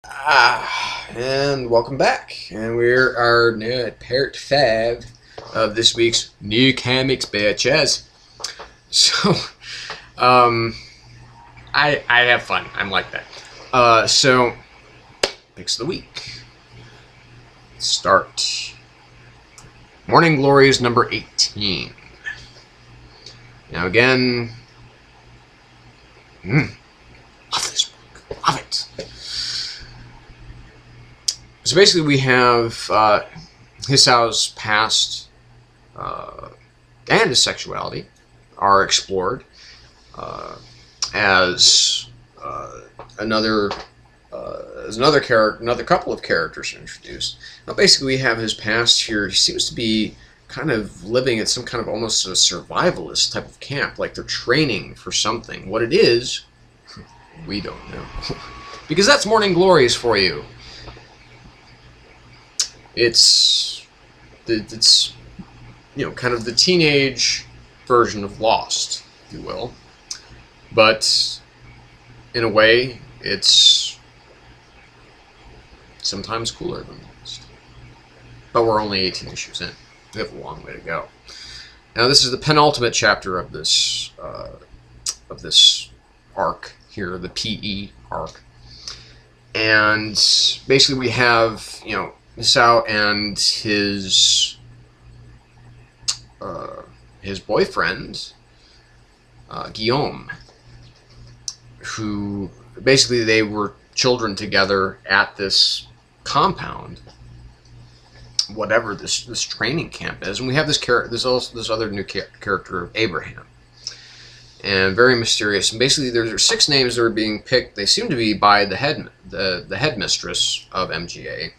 And welcome back. And we are now at part 5 of this week's new comics by CHES. So, I have fun. I'm like that. So, picks of the week. Let's start. Morning Glories number 18. Now again, love this book. Love it. So basically we have Hisao's past and his sexuality are explored as another couple of characters are introduced. Now basically we have his past here. He seems to be kind of living at some kind of almost a survivalist type of camp, like they're training for something. What it is, we don't know. Because that's Morning Glories for you. It's kind of the teenage version of Lost, if you will, but in a way it's sometimes cooler than Lost. But we're only 18 issues in. We have a long way to go. Now this is the penultimate chapter of this arc here, the PE arc, and basically we have Hisao and his boyfriend Guillaume, who basically they were children together at this compound, whatever this training camp is, and we have this other new character, Abraham, and very mysterious. And basically, there's 6 names that are being picked. They seem to be by the headmistress of MGA,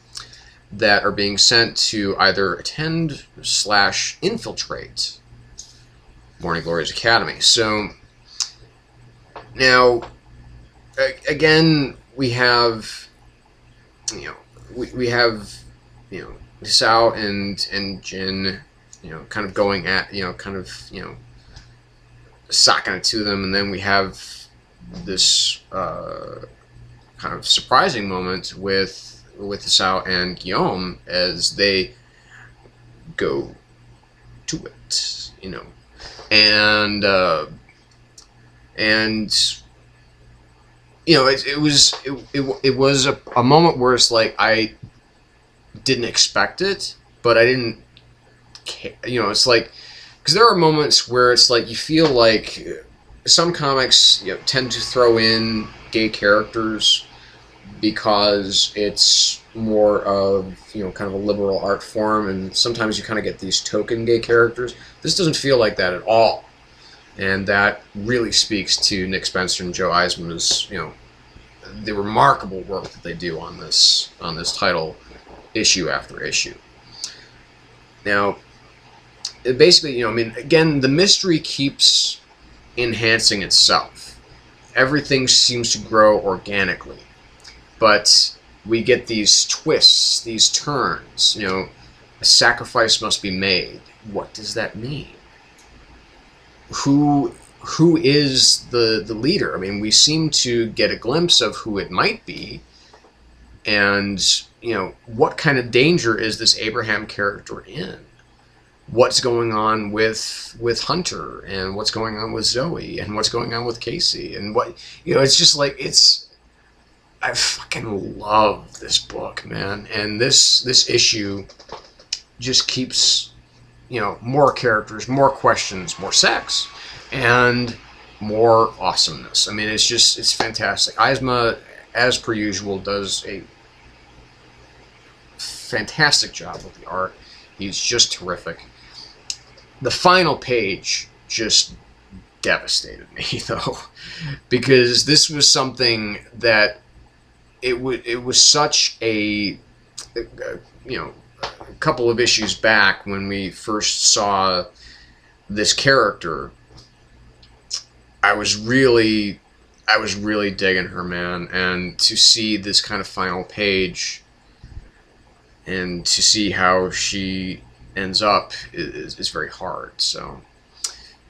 that are being sent to either attend / infiltrate Morning Glories Academy. So now, again, we have Hisao and Jin, kind of going at socking it to them, and then we have this kind of surprising moment with Hisao and Guillaume as they go to it, and it was a moment where it's like I didn't expect it, but I didn't care. It's like, because there are moments where it's like you feel like some comics tend to throw in gay characters because it's more of kind of a liberal art form, and sometimes you kind of get these token gay characters. This doesn't feel like that at all, and that really speaks to Nick Spencer and Joe Eisman's the remarkable work that they do on this title, issue after issue. Now, basically, again, the mystery keeps enhancing itself. Everything seems to grow organically. But we get these twists, these turns. A sacrifice must be made. What does that mean? Who is the leader? We seem to get a glimpse of who it might be, and what kind of danger is this Abraham character in? What's going on with Hunter, and what's going on with Zoe, and what's going on with Casey, and what it's just like I fucking love this book, man, and this issue just keeps, more characters, more questions, more sex, and more awesomeness. It's fantastic. Eisma, as per usual, does a fantastic job with the art. He's just terrific. The final page just devastated me, though, because this was something that it was such a couple of issues back when we first saw this character. I was really digging her, man, and to see this kind of final page and to see how she ends up is very hard. So,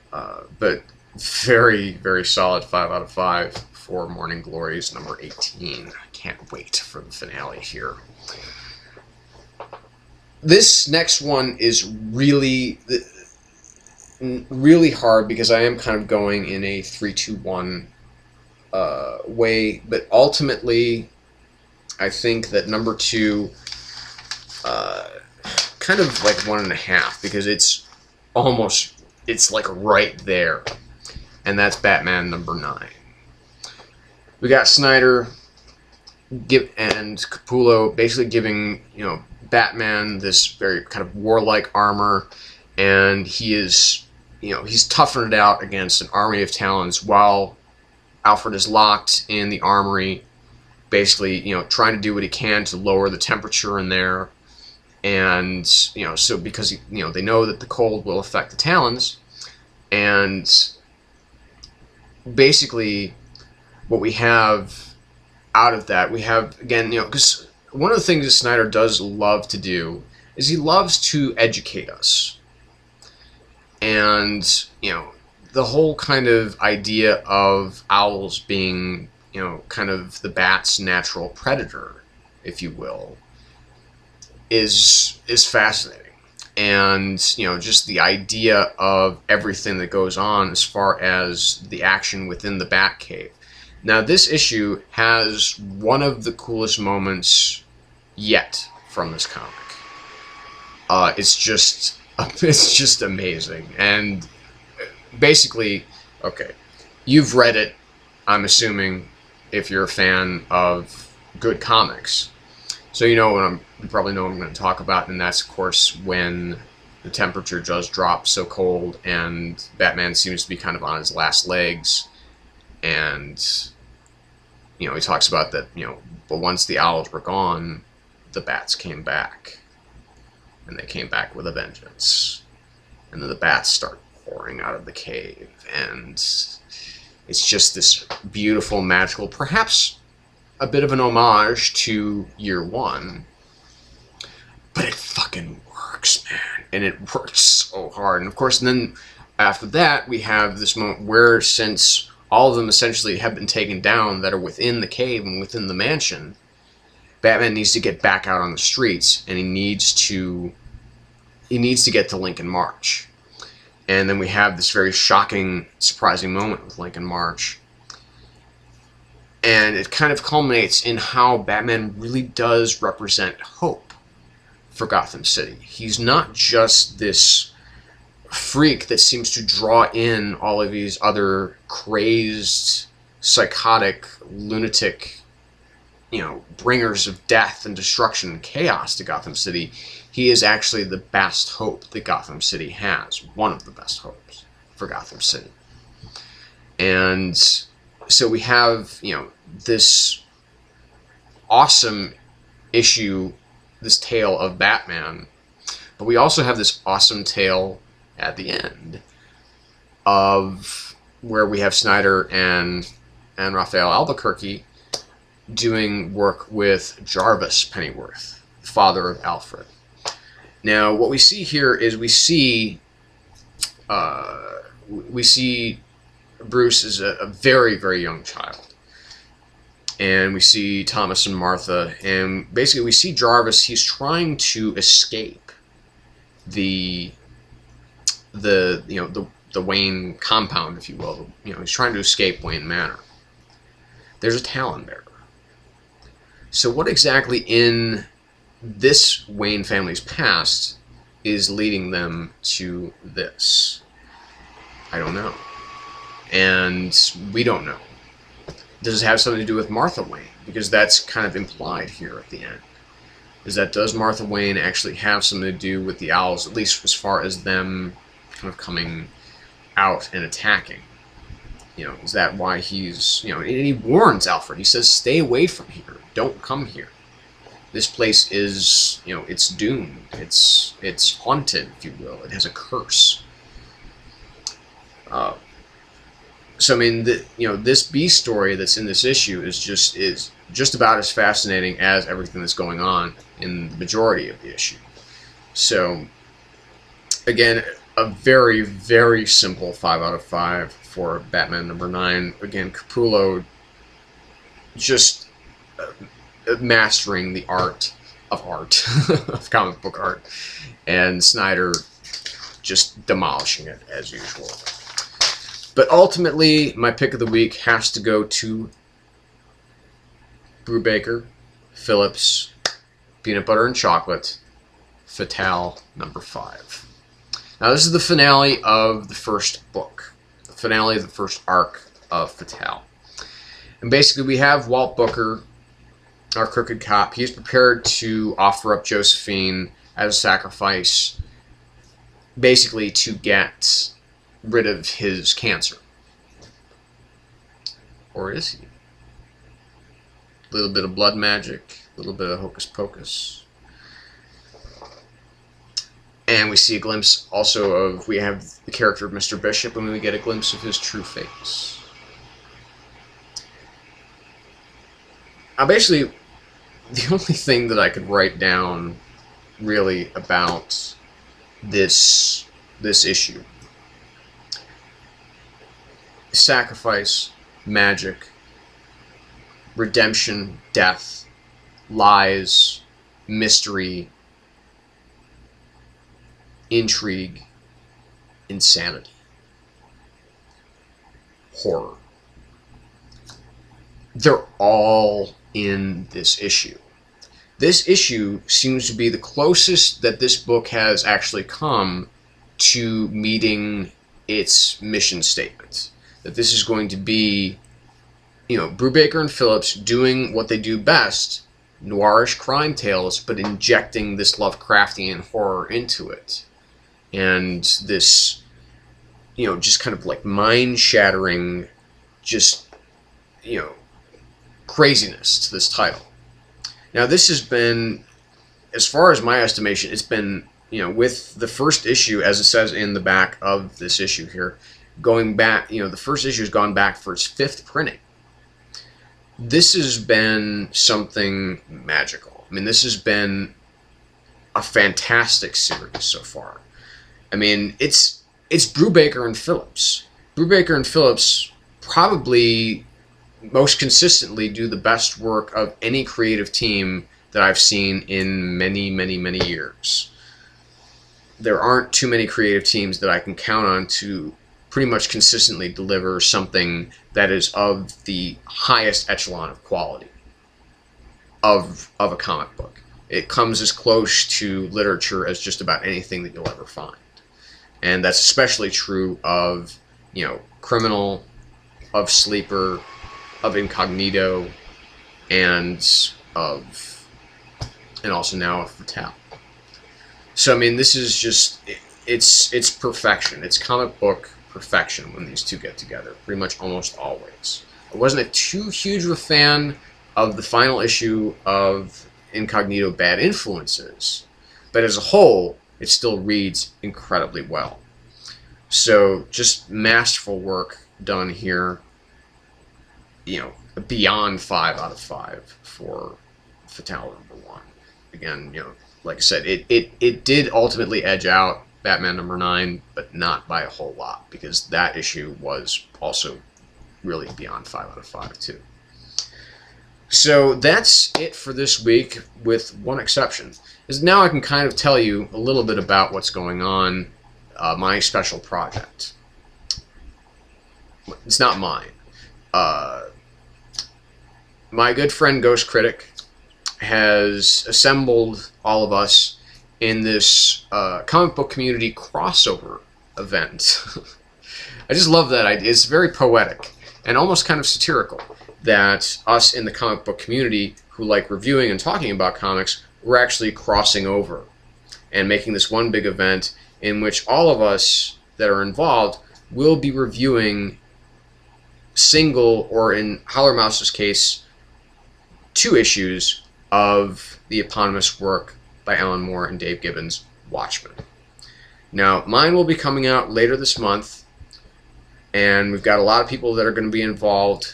but very, very solid 5 out of 5 for Morning Glories number 18. can't wait for the finale here. This next one is really hard because I am kind of going in a 3-2-1 way, but ultimately I think that number 2 kind of like 1.5, because it's like right there, and that's Batman number 9. We got Snyder and Capullo basically giving, you know, Batman this very kind of warlike armor, and he is, you know, he's toughing it out against an army of Talons while Alfred is locked in the armory, basically, you know, trying to do what he can to lower the temperature in there. And, you know, so because, you know, they know that the cold will affect the Talons, and basically what we have out of that, we have, again, you know, because one of the things that Snyder does love to do is he loves to educate us. And, you know, the whole kind of idea of owls being, you know, kind of the bat's natural predator, if you will, is fascinating. And, you know, just the idea of everything that goes on as far as the action within the Batcave. Now, this issue has one of the coolest moments yet from this comic. It's just amazing. And basically, okay, you've read it, I'm assuming, if you're a fan of good comics. So you probably know what I'm going to talk about, and that's, of course, when the temperature does drop so cold and Batman seems to be kind of on his last legs. And, you know, he talks about that, you know, but once the owls were gone, the bats came back. And they came back with a vengeance. And then the bats start pouring out of the cave. And it's just this beautiful, magical, perhaps a bit of an homage to Year One. But it fucking works, man. And it works so hard. And of course, then after that, we have this moment where, since all of them essentially have been taken down that are within the cave and within the mansion, Batman needs to get back out on the streets, and he needs to get to Lincoln March. And then we have this very shocking, surprising moment with Lincoln March. And it kind of culminates in how Batman really does represent hope for Gotham City. He's not just this freak that seems to draw in all of these other crazed, psychotic, lunatic, you know, bringers of death and destruction and chaos to Gotham City. He is actually the best hope that Gotham City has. One of the best hopes for Gotham City. And so we have, you know, this awesome issue, this tale of Batman, but we also have this awesome tale at the end of where we have Snyder and Raphael Albuquerque doing work with Jarvis Pennyworth, the father of Alfred. Now, what we see here is we see Bruce is a very, very young child. And we see Thomas and Martha, and basically we see Jarvis, he's trying to escape the Wayne compound, if you will. You know, he's trying to escape Wayne Manor. There's a Talon bearer. So what exactly in this Wayne family's past is leading them to this? I don't know. And we don't know. Does it have something to do with Martha Wayne? Because that's kind of implied here at the end. Does Martha Wayne actually have something to do with the owls, at least as far as them kind of coming out and attacking? You know, is that why he's, you know, and he warns Alfred. He says, stay away from here. Don't come here. This place is, you know, it's doomed. It's haunted, if you will. It has a curse. So I mean, this B story that's in this issue is just about as fascinating as everything that's going on in the majority of the issue. So again, a very, very simple 5 out of 5 for Batman number 9. Again, Capullo just mastering the art of comic book art, and Snyder just demolishing it as usual. But ultimately, my pick of the week has to go to Brubaker, Phillips, Peanut Butter and Chocolate, Fatale #5. Now, this is the finale of the first book, the finale of the first arc of Fatale. And basically, we have Walt Booker, our crooked cop. He's prepared to offer up Josephine as a sacrifice, basically to get rid of his cancer. Or is he? A little bit of blood magic, a little bit of hocus pocus. And we see a glimpse also of, we have the character of Mr. Bishop, and we get a glimpse of his true face. Now, basically, the only thing that I could write down really about this issue: sacrifice, magic, redemption, death, lies, mystery, intrigue, insanity, horror. They're all in this issue. This issue seems to be the closest that this book has actually come to meeting its mission statement. That this is going to be, you know, Brubaker and Phillips doing what they do best, noirish crime tales, but injecting this Lovecraftian horror into it. And this, you know, just kind of like mind-shattering, just, you know, craziness to this title. Now, this has been, as far as my estimation, it's been, you know, with the first issue, as it says in the back of this issue here, going back, you know, the first issue has gone back for its 5th printing. This has been something magical. I mean, this has been a fantastic series so far. I mean, it's Brubaker and Phillips. Brubaker and Phillips probably most consistently do the best work of any creative team that I've seen in many, many, many years. There aren't too many creative teams that I can count on to pretty much consistently deliver something that is of the highest echelon of quality of a comic book. It comes as close to literature as just about anything that you'll ever find. And that's especially true of, you know, Criminal, of Sleeper, of Incognito, and also now of Fatale. So I mean, this is just, it's perfection. It's comic book perfection when these two get together, pretty much almost always. I wasn't too huge of a fan of the final issue of Incognito Bad Influences, but as a whole, it still reads incredibly well. So just masterful work done here. You know, beyond 5 out of 5 for Fatale #1. Again, you know, like I said, it did ultimately edge out Batman #9, but not by a whole lot, because that issue was also really beyond 5 out of 5 too. So that's it for this week, with one exception. Is now I can kind of tell you a little bit about what's going on, my special project. It's not mine. My good friend Ghost Critic has assembled all of us in this comic book community crossover event. I just love that idea. It's very poetic and almost kind of satirical that us in the comic book community who like reviewing and talking about comics, we're actually crossing over and making this one big event in which all of us that are involved will be reviewing single, or in Howler Mouse's case, 2 issues of the eponymous work by Alan Moore and Dave Gibbons, Watchmen. Now, mine will be coming out later this month, and we've got a lot of people that are going to be involved.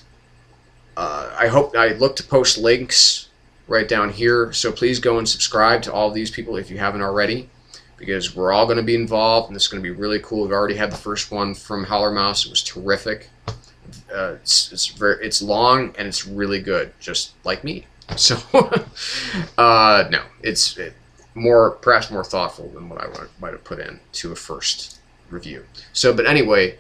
I look to post links right down here, so please go and subscribe to all of these people if you haven't already, because we're all going to be involved, and this is going to be really cool. We've already had the first one from Howler Mouse. It was terrific. It's long and it's really good, just like me. So, no, it's perhaps more thoughtful than what I might have put in to a first review. So, but anyway,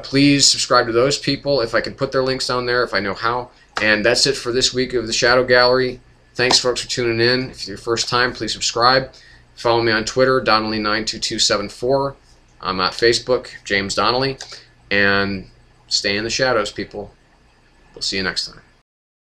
please subscribe to those people if I can put their links down there, if I know how. And that's it for this week of the Shadow Gallery. Thanks, folks, for tuning in. If it's your first time, please subscribe. Follow me on Twitter, Donnelly92274. I'm at Facebook, James Donnelly. And stay in the shadows, people. We'll see you next time.